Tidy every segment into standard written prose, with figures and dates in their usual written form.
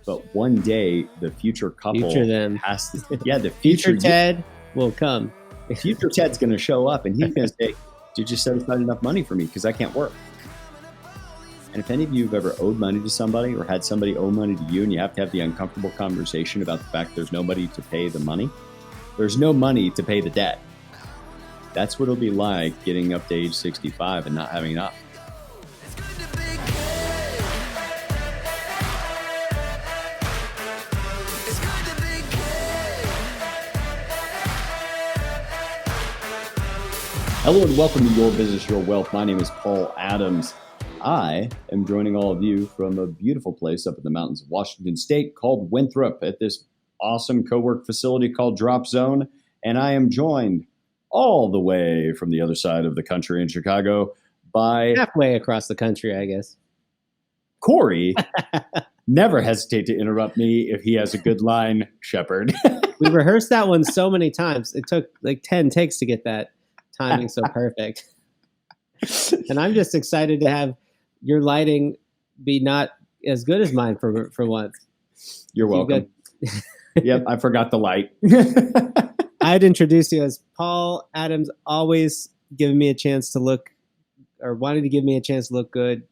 But one day, the future couple Future them. has to, yeah, the Future future Ted will come. future Ted's going to show up and he's going to say, did you set aside enough money for me? Because I can't work. And if any of you have ever owed money to somebody or had somebody owe money to you and you have to have the uncomfortable conversation about the fact there's nobody to pay the money, there's no money to pay the debt. That's what it'll be like getting up to age 65 and not having enough. Hello and welcome to Your Business, Your Wealth. My name is Paul Adams. I am joining all of you from a beautiful place up in the mountains of Washington State called Winthrop at this awesome co-work facility called Drop Zone. And I am joined all the way from the other side of the country in Chicago by Halfway across the country, I guess. Cory. Never hesitate to interrupt me if he has a good line, Shepherd. We rehearsed that one so many times. It took like 10 takes to get that timing so perfect. And I'm just excited to have your lighting be not as good as mine for once. You're welcome. Yep, I forgot the light. I'd introduce you as Paul Adams, always giving me a chance to look, or wanting to give me a chance to look good.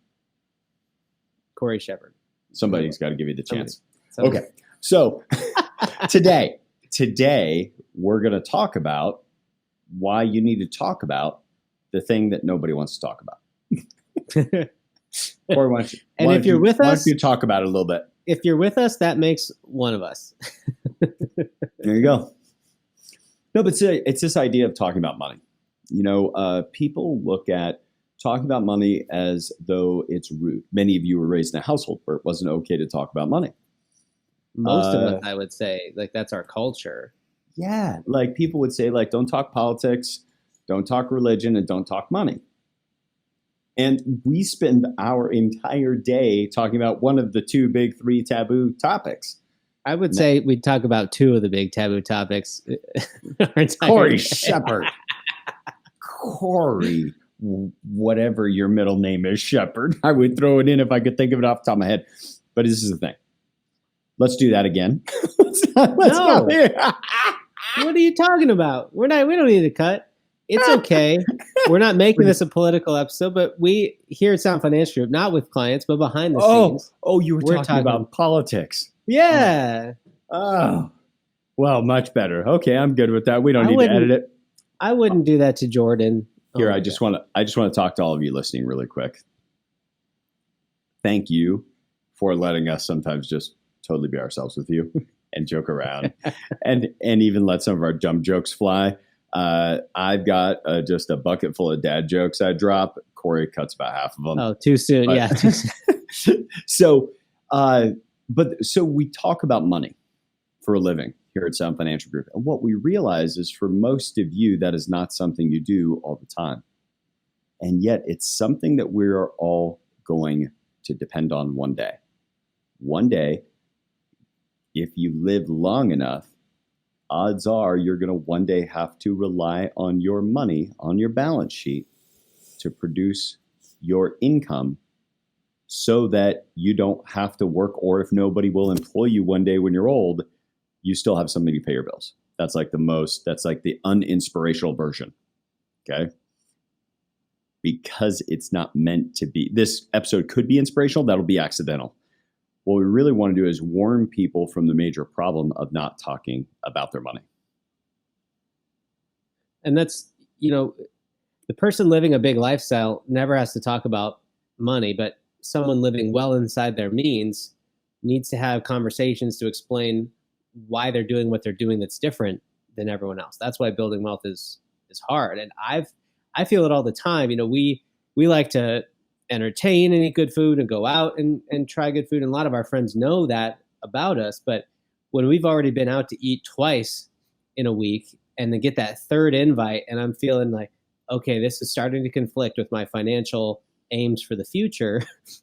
Cory Shepherd. Somebody's got to give you the chance. Somebody. Okay, so today we're going to talk about why you need to talk about the thing that nobody wants to talk about. Or why don't you talk about it a little bit? If you're with us, that makes one of us. There you go. No, but it's this idea of talking about money. You know, people look at talking about money as though it's rude. Many of you were raised in a household where it wasn't okay to talk about money. Most of us, I would say, like that's our culture. Yeah, like people would say, like, don't talk politics, don't talk religion, and don't talk money. And we spend our entire day talking about one of the two big three taboo topics. I would say we'd talk about two of the big taboo topics. Cory Shepherd. Cory, whatever your middle name is, Shepherd. I would throw it in if I could think of it off the top of my head. But this is the thing. Let's do that again. Let's No. What are you talking about? We don't need to cut. It's okay. We're not making this a political episode, but we here at Sound Financial Group, not with clients, but behind the scenes. Oh, you were talking about politics. Yeah. Oh, well, much better. Okay, I'm good with that. We don't need to edit it. I wouldn't do that to Jordan. Here, I just want to talk to all of you listening really quick. Thank you for letting us sometimes just totally be ourselves with you and joke around and even let some of our dumb jokes fly. I've got just a bucket full of dad jokes I drop. Cory cuts about half of them. Oh, too soon. But, yeah. Too soon. So we talk about money for a living here at Sound Financial Group. And what we realize is for most of you, that is not something you do all the time. And yet it's something that we are all going to depend on one day. One day, if you live long enough, odds are you're going to one day have to rely on your money, on your balance sheet, to produce your income so that you don't have to work, or if nobody will employ you one day when you're old, you still have something to pay your bills. That's like the uninspirational version. Okay? Because it's not meant to be. This episode could be inspirational. That'll be accidental. What we really want to do is warn people from the major problem of not talking about their money. And that's, the person living a big lifestyle never has to talk about money, but someone living well inside their means needs to have conversations to explain why they're doing what they're doing that's different than everyone else. That's why building wealth is hard. And I feel it all the time. We like to entertain and eat good food and go out and try good food. And a lot of our friends know that about us. But when we've already been out to eat twice in a week and then get that third invite and I'm feeling like, okay, this is starting to conflict with my financial aims for the future.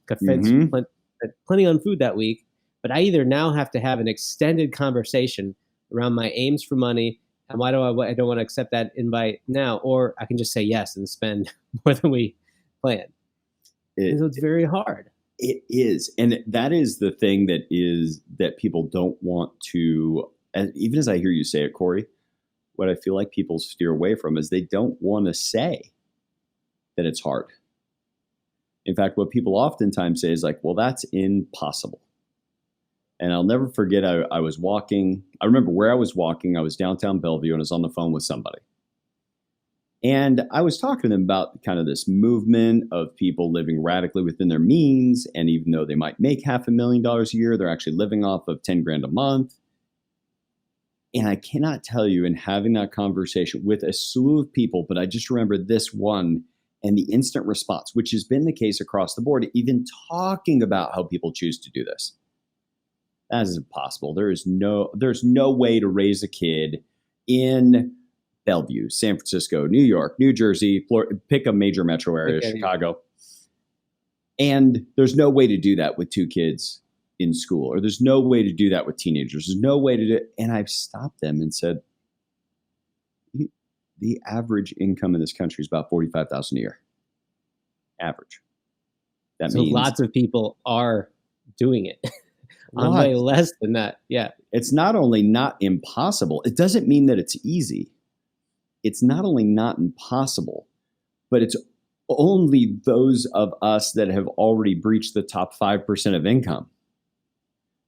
Plenty on food that week. But I either now have to have an extended conversation around my aims for money and why I don't want to accept that invite now, or I can just say yes and spend more than we planned. So it's very hard. It is. And that is the thing that people don't want to, and even as I hear you say it, Cory, what I feel like people steer away from is they don't want to say that it's hard. In fact, what people oftentimes say is like, well, that's impossible. And I'll never forget, I was walking. I remember where I was walking. I was downtown Bellevue and I was on the phone with somebody. And I was talking to them about kind of this movement of people living radically within their means. And even though they might make $500,000 a year, they're actually living off of 10 grand a month. And I cannot tell you, in having that conversation with a slew of people, but I just remember this one and the instant response, which has been the case across the board, even talking about how people choose to do this. That is impossible. There's no way to raise a kid in Bellevue, San Francisco, New York, New Jersey, Florida, pick a major metro area, okay, Chicago. And there's no way to do that with two kids in school, or there's no way to do that with teenagers. There's no way to do it. And I've stopped them and said, the average income in this country is about $45,000 a year. Average. That means lots of people are doing it. On way less than that. Yeah. It's not only not impossible, it doesn't mean that it's easy. It's not only not impossible, but it's only those of us that have already breached the top 5% of income.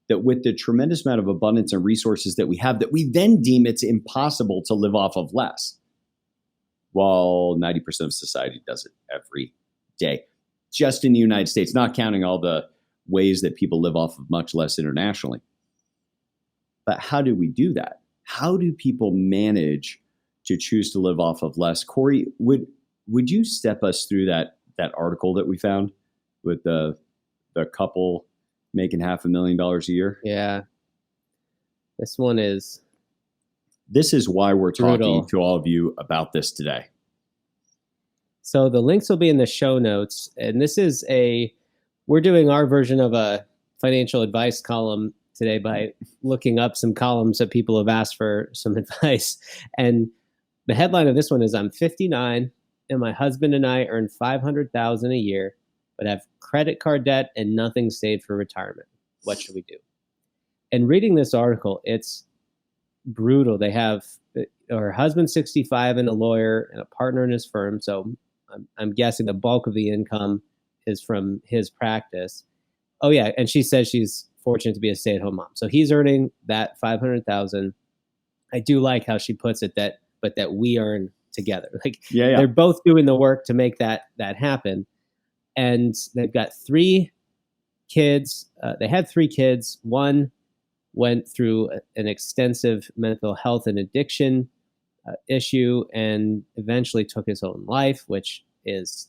That with the tremendous amount of abundance and resources that we have, that we then deem it's impossible to live off of less. While 90% of society does it every day. Just in the United States, not counting all the ways that people live off of much less internationally. But how do we do that? How do people manage to choose to live off of less? Cory, would you step us through that article that we found with the couple making $500,000 a year? Yeah. This is why we're brutal. Talking to all of you about this today. So the links will be in the show notes. And we're doing our version of a financial advice column today by looking up some columns that people have asked for some advice. And the headline of this one is, I'm 59 and my husband and I earn $500,000 a year, but have credit card debt and nothing saved for retirement. What should we do? And reading this article, it's brutal. They have her husband 65 and a lawyer and a partner in his firm. So I'm guessing the bulk of the income is from his practice. Oh yeah, and she says she's fortunate to be a stay-at-home mom. So he's earning that $500,000. I do like how she puts it that we earn together. Like They're both doing the work to make that happen. And they've got 3 kids. They had 3 kids. One went through an extensive mental health and addiction issue and eventually took his own life, which is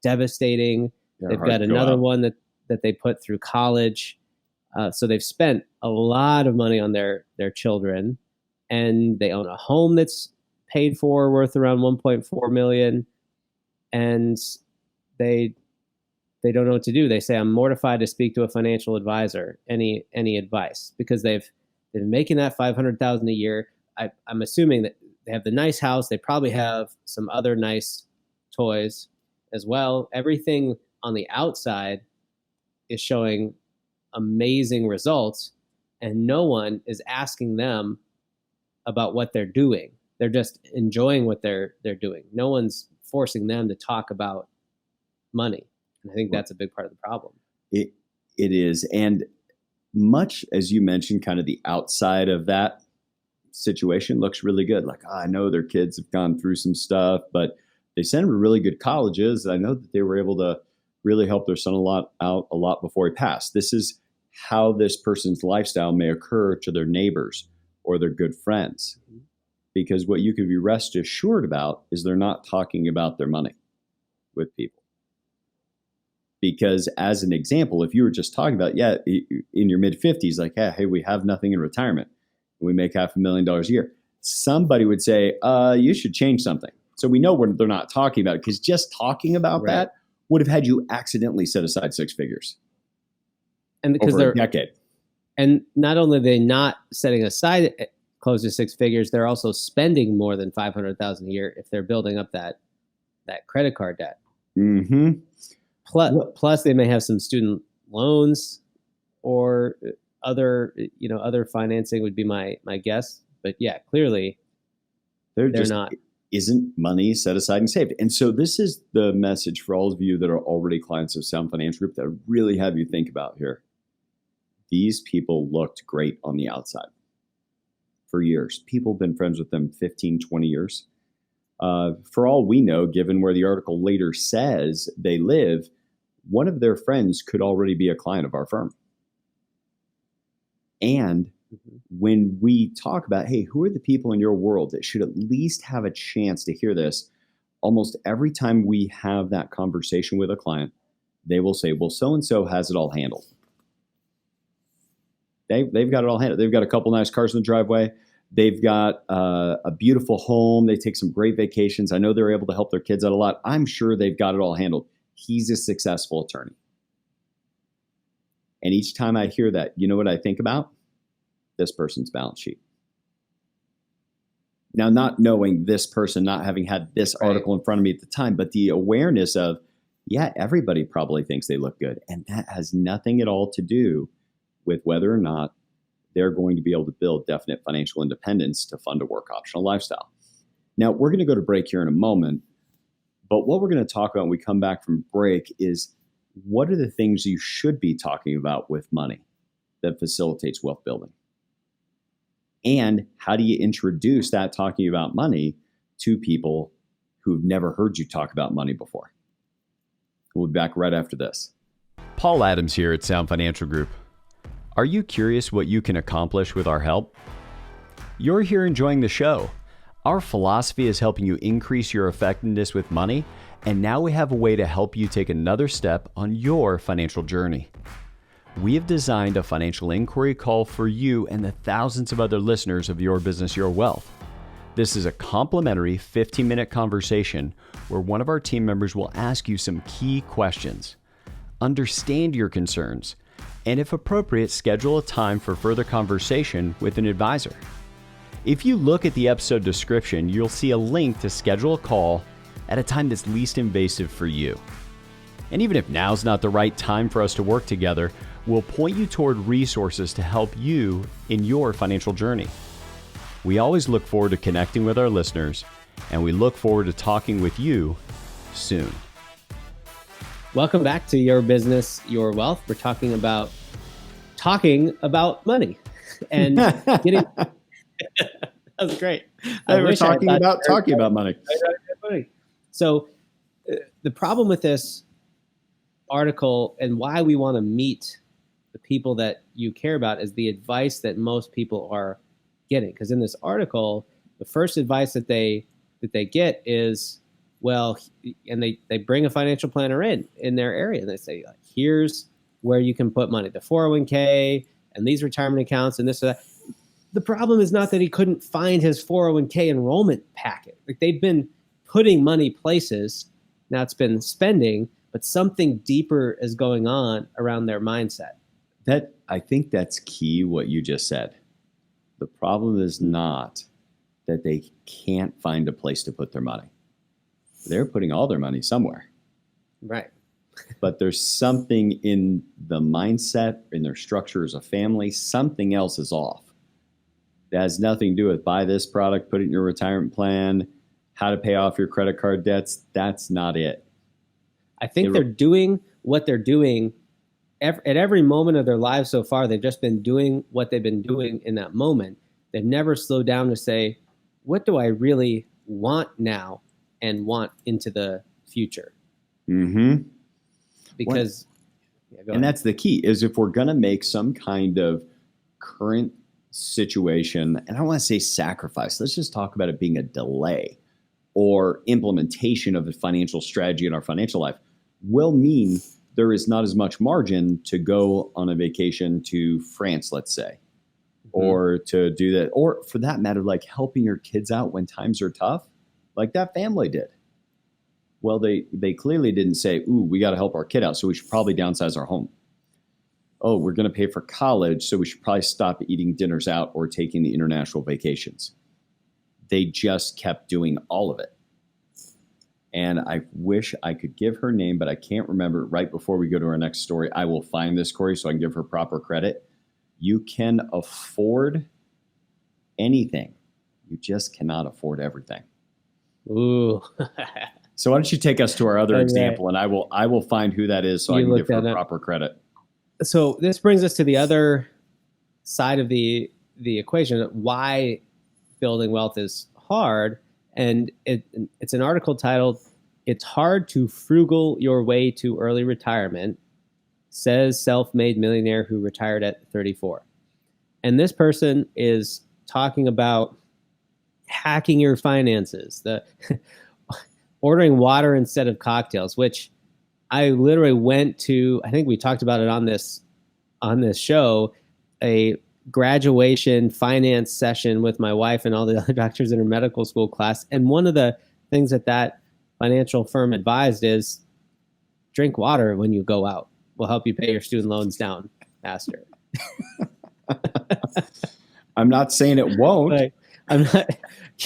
devastating. They've got another one that they put through college. So they've spent a lot of money on their children, and they own a home that's paid for, worth around $1.4 million. And they don't know what to do. They say, I'm mortified to speak to a financial advisor. Any advice? Because they've been making that $500,000 a year. I'm assuming that they have the nice house. They probably have some other nice toys as well. Everything on the outside is showing amazing results, and no one is asking them about what they're doing. They're just enjoying what they're doing. No one's forcing them to talk about money. And I think that's a big part of the problem. It is. And much as you mentioned, kind of the outside of that situation looks really good. Like, I know their kids have gone through some stuff, but they sent them to really good colleges. I know that they were able to really help their son out a lot before he passed. This is how this person's lifestyle may occur to their neighbors or their good friends. Because what you can be rest assured about is they're not talking about their money with people. Because as an example, if you were just talking about, in your mid 50s, like, hey, we have nothing in retirement, we make $500,000 a year, somebody would say, you should change something. So we know they're not talking about it, because just talking about that would have had you accidentally set aside 6 figures. And because over a decade. And not only are they not setting aside close to 6 figures, they're also spending more than $500,000 a year if they're building up that credit card debt. Mm-hmm. Plus, they may have some student loans or other financing would be my guess. But yeah, clearly There they're just not. isn't money set aside and saved. And so this is the message for all of you that are already clients of Sound Financial Group that I really have you think about here. These people looked great on the outside for years. People have been friends with them 15, 20 years. For all we know, given where the article later says they live, one of their friends could already be a client of our firm. And when we talk about, hey, who are the people in your world that should at least have a chance to hear this? Almost every time we have that conversation with a client, they will say, well, so-and-so has it all handled. They've got it all handled. They've got a couple nice cars in the driveway. They've got a beautiful home. They take some great vacations. I know they're able to help their kids out a lot. I'm sure they've got it all handled. He's a successful attorney. And each time I hear that, you know what I think about? This person's balance sheet. Now, not knowing this person, not having had this article in front of me at the time, but the awareness of, yeah, everybody probably thinks they look good. And that has nothing at all to do with whether or not they're going to be able to build definite financial independence to fund a work optional lifestyle. Now, we're going to go to break here in a moment, but what we're going to talk about when we come back from break is what are the things you should be talking about with money that facilitates wealth building? And how do you introduce that talking about money to people who've never heard you talk about money before? We'll be back right after this. Paul Adams here at Sound Financial Group. Are you curious what you can accomplish with our help? You're here enjoying the show. Our philosophy is helping you increase your effectiveness with money, and now we have a way to help you take another step on your financial journey. We have designed a financial inquiry call for you and the thousands of other listeners of Your Business, Your Wealth. This is a complimentary 15-minute conversation where one of our team members will ask you some key questions, understand your concerns, and if appropriate, schedule a time for further conversation with an advisor. If you look at the episode description, you'll see a link to schedule a call at a time that's least invasive for you. And even if now's not the right time for us to work together, we'll point you toward resources to help you in your financial journey. We always look forward to connecting with our listeners, and we look forward to talking with you soon. Welcome back to Your Business, Your Wealth. We're talking about money and getting. That was great. We're talking about money. So the problem with this article and why we want to meet the people that you care about is the advice that most people are getting. Because in this article, the first advice that they get is, well, and they bring a financial planner in their area, and they say, here's where you can put money, the 401k and these retirement accounts and this or that. The problem is not that he couldn't find his 401k enrollment packet. Like, they've been putting money places. Now it's been spending, but something deeper is going on around their mindset. I think that's key, what you just said. The problem is not that they can't find a place to put their money. They're putting all their money somewhere. Right. But there's something in the mindset, in their structure as a family, something else is off. That has nothing to do with buy this product, put it in your retirement plan, how to pay off your credit card debts. That's not it. I think they're doing what they're doing at every moment of their lives so far. They've just been doing what they've been doing in that moment. They've never slowed down to say, what do I really want now and want into the future? Mm-hmm. Because, and that's the key, is if we're going to make some kind of current situation, and I don't want to say sacrifice, let's just talk about it being a delay or implementation of a financial strategy in our financial life, will mean there is not as much margin to go on a vacation to France, let's say, or to do that, or for that matter, like helping your kids out when times are tough, like that family did. Well, they clearly didn't say, ooh, we got to help our kid out, so we should probably downsize our home. Oh, we're going to pay for college, so we should probably stop eating dinners out or taking the international vacations. They just kept doing all of it. And I wish I could give her name, but I can't remember. Right before we go to our next story, I will find this, Cory, so I can give her proper credit. You can afford anything. You just cannot afford everything. Ooh. So why don't you take us to our other Okay. example, and I will find who that is so I You can look give her that up. proper credit. So this brings us to the other side of the equation, why building wealth is hard. And it's an article titled, "It's Hard to Frugal Your Way to Early Retirement," says self-made millionaire who retired at 34. And this person is talking about hacking your finances, the ordering water instead of cocktails, which I literally went to, I think we talked about it on this show, a graduation finance session with my wife and all the other doctors in her medical school class. And one of the things that financial firm advised is drink water when you go out. Will help you pay your student loans down faster. I'm not saying it won't. Like, I'm not,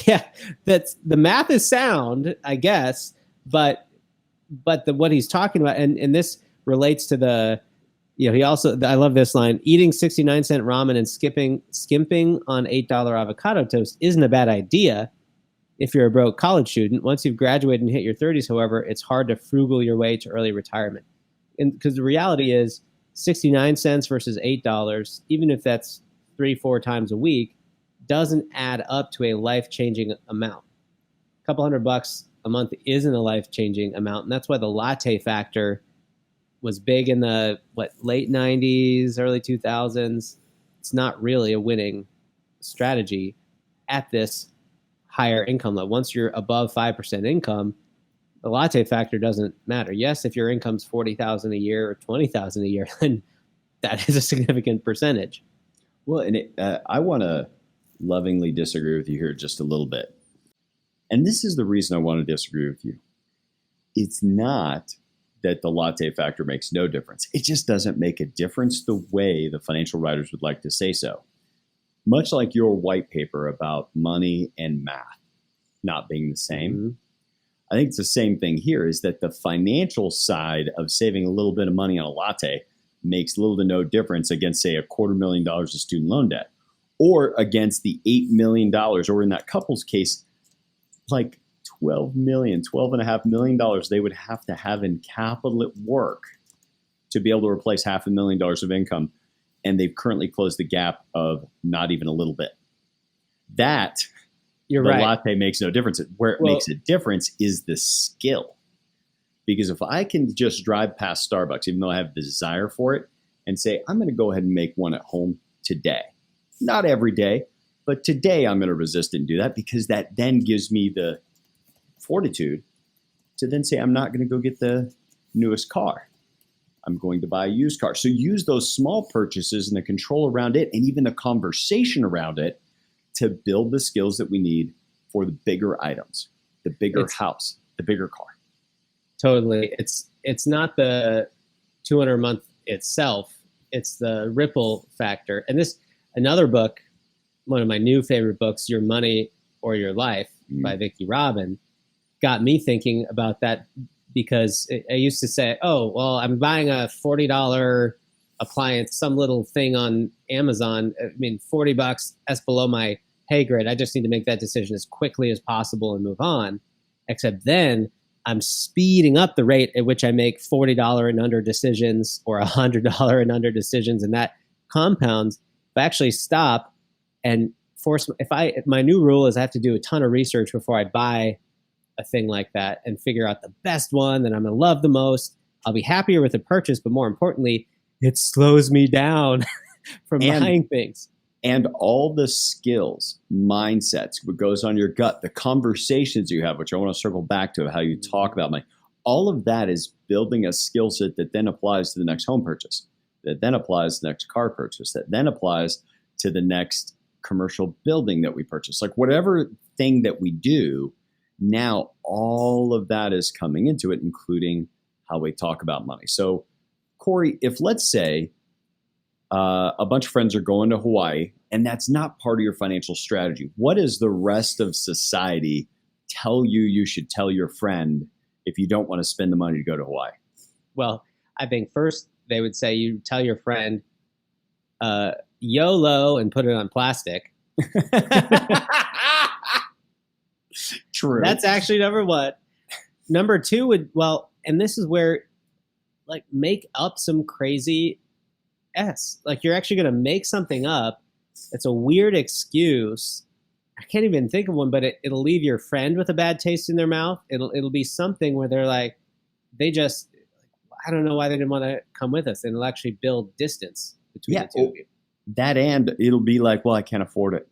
yeah, that's, the math is sound, I guess, but what he's talking about, and this relates to the, he also, I love this line, eating 69-cent ramen and skimping on $8 avocado toast isn't a bad idea if you're a broke college student. Once you've graduated and hit your 30s, however, it's hard to frugal your way to early retirement. And because the reality is 69 cents versus $8, even if that's 3-4 times a week, doesn't add up to a life-changing amount. A couple $100 a month isn't a life-changing amount, and that's why the latte factor was big in the late 90s, early 2000s. It's not really a winning strategy at this higher income level. Once you're above 5% income, the latte factor doesn't matter. Yes, if your income's $40,000 a year or $20,000 a year, then that is a significant percentage. Well, and I want to lovingly disagree with you here just a little bit. And this is the reason I want to disagree with you. It's not that the latte factor makes no difference. It just doesn't make a difference the way the financial writers would like to say so. Much like your white paper about money and math not being the same. Mm-hmm. I think it's the same thing here, is that the financial side of saving a little bit of money on a latte makes little to no difference against, say, $250,000 of student loan debt, or against the $8 million, or in that couple's case, like $12.5 million they would have to have in capital at work to be able to replace $500,000 of income. And they've currently closed the gap of not even a little bit. That, you're the right. latte makes no difference. Where it makes a difference is the skill. Because if I can just drive past Starbucks, even though I have the desire for it, and say, I'm going to go ahead and make one at home today. Not every day, but today I'm going to resist and do that, because that then gives me the fortitude to then say, I'm not going to go get the newest car. I'm going to buy a used car. So use those small purchases and the control around it, and even the conversation around it, to build the skills that we need for the bigger items, the bigger house, the bigger car. Totally. It's not the $200 a month itself. It's the ripple factor. And this, another book, one of my new favorite books, Your Money or Your Life by Vicki Robin, got me thinking about that, because I used to say, oh, well, I'm buying a $40 appliance, some little thing on Amazon. I mean, $40, that's below my pay grade. I just need to make that decision as quickly as possible and move on. Except then I'm speeding up the rate at which I make $40 and under decisions, or $100 and under decisions, and that compounds. If I actually stop and force, if my new rule is I have to do a ton of research before I buy a thing like that and figure out the best one that I'm going to love the most, I'll be happier with the purchase, but more importantly, it slows me down from buying things. And all the skills, mindsets, what goes on your gut, the conversations you have, which I want to circle back to, how you talk about money, all of that is building a skill set that then applies to the next home purchase, that then applies to the next car purchase, that then applies to the next commercial building that we purchase. Like whatever thing that we do, now all of that is coming into it, including how we talk about money. So, Cory, if let's say a bunch of friends are going to Hawaii and that's not part of your financial strategy, what does the rest of society tell you should tell your friend if you don't want to spend the money to go to Hawaii? Well, I think first they would say you tell your friend YOLO and put it on plastic. True. That's actually number one. Number two would, well, and this is where, like, make up some crazy like you're actually going to make something up. It's a weird excuse. I can't even think of one, but it'll leave your friend with a bad taste in their mouth. It'll be something where they're like, I don't know why they didn't want to come with us, and it'll actually build distance between the two of you. That, and it'll be like, well, I can't afford it.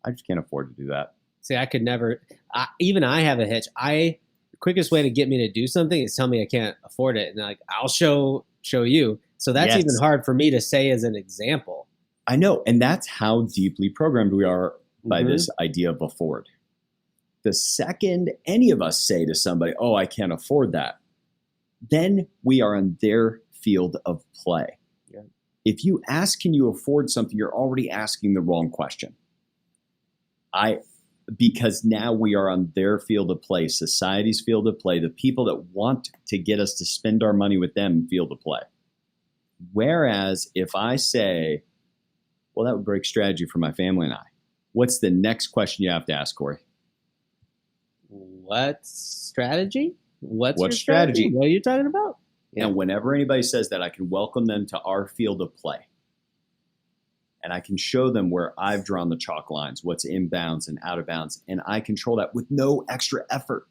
I just can't afford to do that. See, I could never. Even I have a hitch. The quickest way to get me to do something is tell me I can't afford it, and like I'll show you. So that's even hard for me to say as an example. I know, and that's how deeply programmed we are by this idea of afford. The second any of us say to somebody, "Oh, I can't afford that," then we are in their field of play. Yeah. If you ask, "Can you afford something?" you're already asking the wrong question. Because now we are on their field of play, society's field of play, the people that want to get us to spend our money with them field of play. Whereas if I say, well, that would break strategy for my family and I, what's the next question you have to ask, Cory? What strategy? What's your strategy? What are you talking about? Yeah. And whenever anybody says that, I can welcome them to our field of play. And I can show them where I've drawn the chalk lines, what's in bounds and out of bounds. And I control that with no extra effort.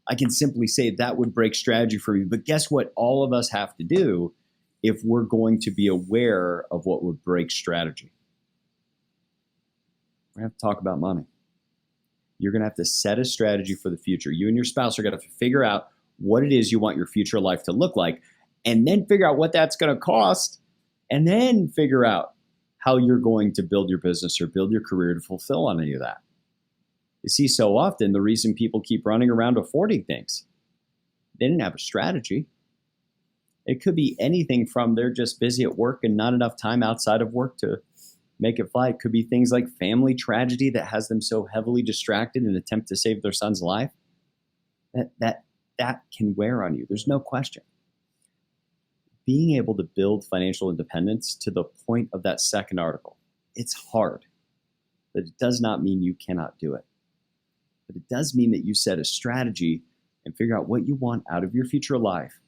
I can simply say that would break strategy for you. But guess what all of us have to do if we're going to be aware of what would break strategy? We're going to have to talk about money. You're going to have to set a strategy for the future. You and your spouse are going to have to figure out what it is you want your future life to look like, and then figure out what that's going to cost, and then figure out how you're going to build your business or build your career to fulfill on any of that. You see, so often the reason people keep running around affording things, they didn't have a strategy. It could be anything from they're just busy at work and not enough time outside of work to make it fly. It could be things like family tragedy that has them so heavily distracted in an attempt to save their son's life. That can wear on you. There's no question. Being able to build financial independence to the point of that second article, it's hard, but it does not mean you cannot do it. But it does mean that you set a strategy and figure out what you want out of your future life,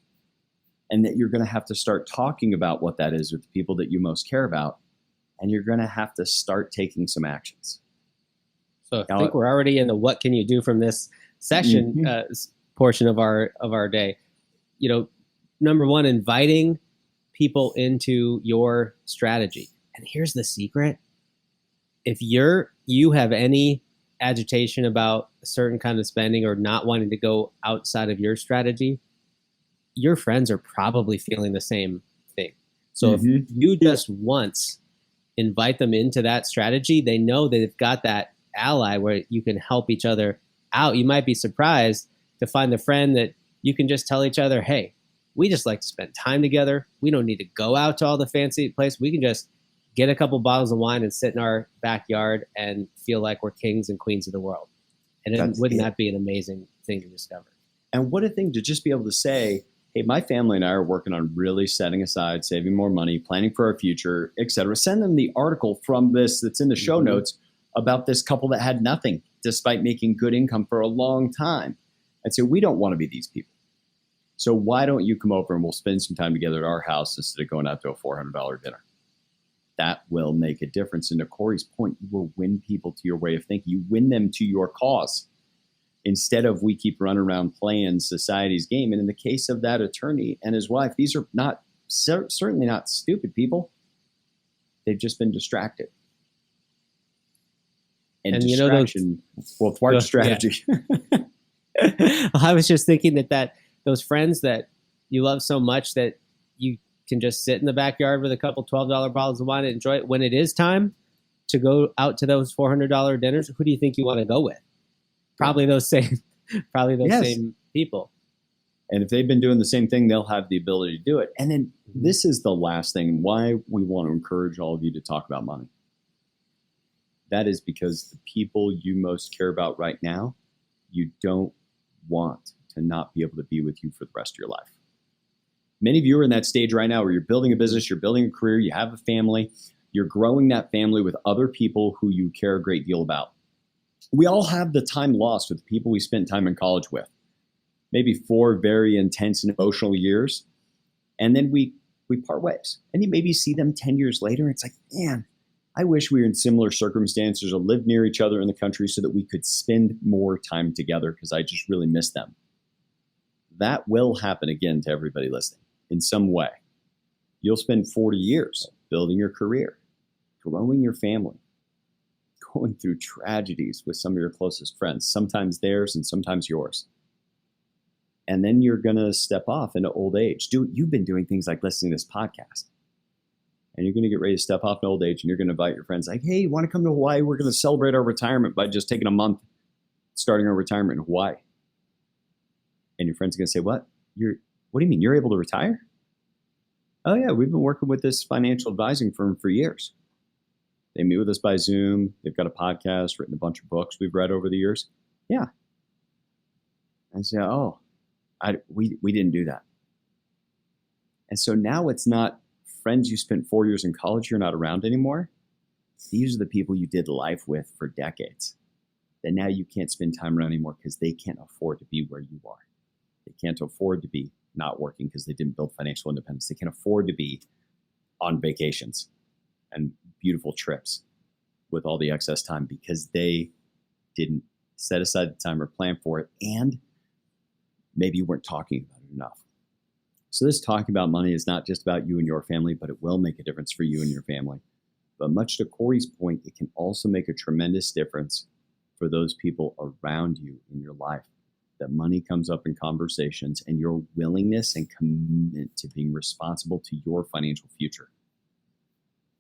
and that you're going to have to start talking about what that is with the people that you most care about, and you're going to have to start taking some actions. So I think we're already in the what can you do from this session portion of our day. You know, number one, inviting people into your strategy. And here's the secret. If you have any agitation about a certain kind of spending or not wanting to go outside of your strategy, your friends are probably feeling the same thing. So if you just once invite them into that strategy, they know that they've got that ally where you can help each other out. You might be surprised to find the friend that you can just tell each other, hey, we just like to spend time together. We don't need to go out to all the fancy places. We can just get a couple bottles of wine and sit in our backyard and feel like we're kings and queens of the world. And wouldn't that be an amazing thing to discover? And what a thing to just be able to say, hey, my family and I are working on really setting aside, saving more money, planning for our future, et cetera. Send them the article from this that's in the show notes about this couple that had nothing despite making good income for a long time. And say, we don't want to be these people. So why don't you come over and we'll spend some time together at our house instead of going out to a $400 dinner? That will make a difference. And to Cory's point, you will win people to your way of thinking. You win them to your cause. Instead of we keep running around playing society's game. And in the case of that attorney and his wife, these are certainly not stupid people. They've just been distracted. And distraction will thwart strategy. Yeah. I was just thinking that those friends that you love so much that you can just sit in the backyard with a couple $12 bottles of wine and enjoy it. When it is time to go out to those $400 dinners, who do you think you want to go with? Probably those same people. And if they've been doing the same thing, they'll have the ability to do it. And then this is the last thing, why we want to encourage all of you to talk about money. That is because the people you most care about right now, you don't want to not be able to be with you for the rest of your life. Many of you are in that stage right now where you're building a business, you're building a career, you have a family, you're growing that family with other people who you care a great deal about. We all have the time lost with the people we spent time in college with. Maybe 4 very intense and emotional years. And then we part ways. And you maybe see them 10 years later. And it's like, man, I wish we were in similar circumstances or lived near each other in the country so that we could spend more time together because I just really miss them. That will happen again to everybody listening in some way. You'll spend 40 years building your career, growing your family, going through tragedies with some of your closest friends, sometimes theirs and sometimes yours. And then you're going to step off into old age. You've been doing things like listening to this podcast. And you're going to get ready to step off in old age and you're going to invite your friends like, hey, you want to come to Hawaii? We're going to celebrate our retirement by just taking a month, starting our retirement in Hawaii. And your friend's going to say, what do you mean? You're able to retire? Oh yeah, we've been working with this financial advising firm for years. They meet with us by Zoom. They've got a podcast, written a bunch of books we've read over the years. Yeah. I say, we didn't do that. And so now it's not friends you spent 4 years in college you're not around anymore. These are the people you did life with for decades that now you can't spend time around anymore because they can't afford to be where you are. They can't afford to be not working because they didn't build financial independence. They can't afford to be on vacations and beautiful trips with all the excess time because they didn't set aside the time or plan for it. And maybe you weren't talking about it enough. So this talking about money is not just about you and your family, but it will make a difference for you and your family. But much to Cory's point, it can also make a tremendous difference for those people around you in your life. That money comes up in conversations and your willingness and commitment to being responsible to your financial future.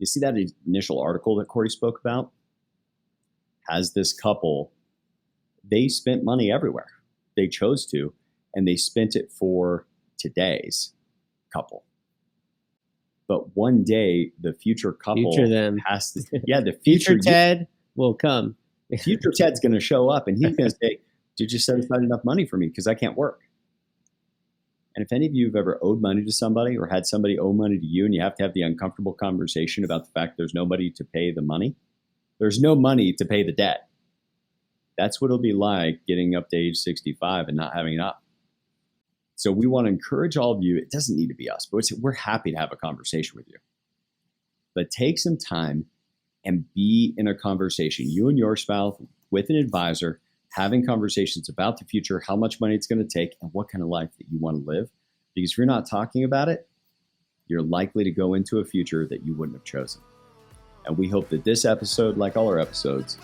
You see that initial article that Cory spoke about? Has this couple, they spent money everywhere. They chose to, and they spent it for today's couple. But one day, the future couple has to, the future Ted will come. Future Ted's going to show up and he's going to say, did you set aside enough money for me? Because I can't work. And if any of you have ever owed money to somebody or had somebody owe money to you and you have to have the uncomfortable conversation about the fact there's nobody to pay the money, there's no money to pay the debt. That's what it'll be like getting up to age 65 and not having enough. So we want to encourage all of you. It doesn't need to be us, but we're happy to have a conversation with you. But take some time and be in a conversation, you and your spouse, with an advisor, having conversations about the future, how much money it's going to take, and what kind of life that you want to live. Because if you're not talking about it, you're likely to go into a future that you wouldn't have chosen. And we hope that this episode, like all our episodes,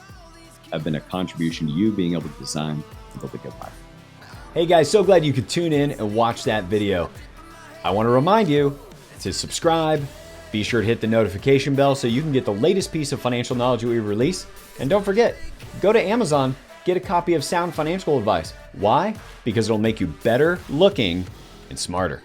have been a contribution to you being able to design and build a good life. Hey guys, so glad you could tune in and watch that video. I want to remind you to subscribe. Be sure to hit the notification bell so you can get the latest piece of financial knowledge we release. And don't forget, go to Amazon, get a copy of Sound Financial Advice. Why? Because it'll make you better looking and smarter.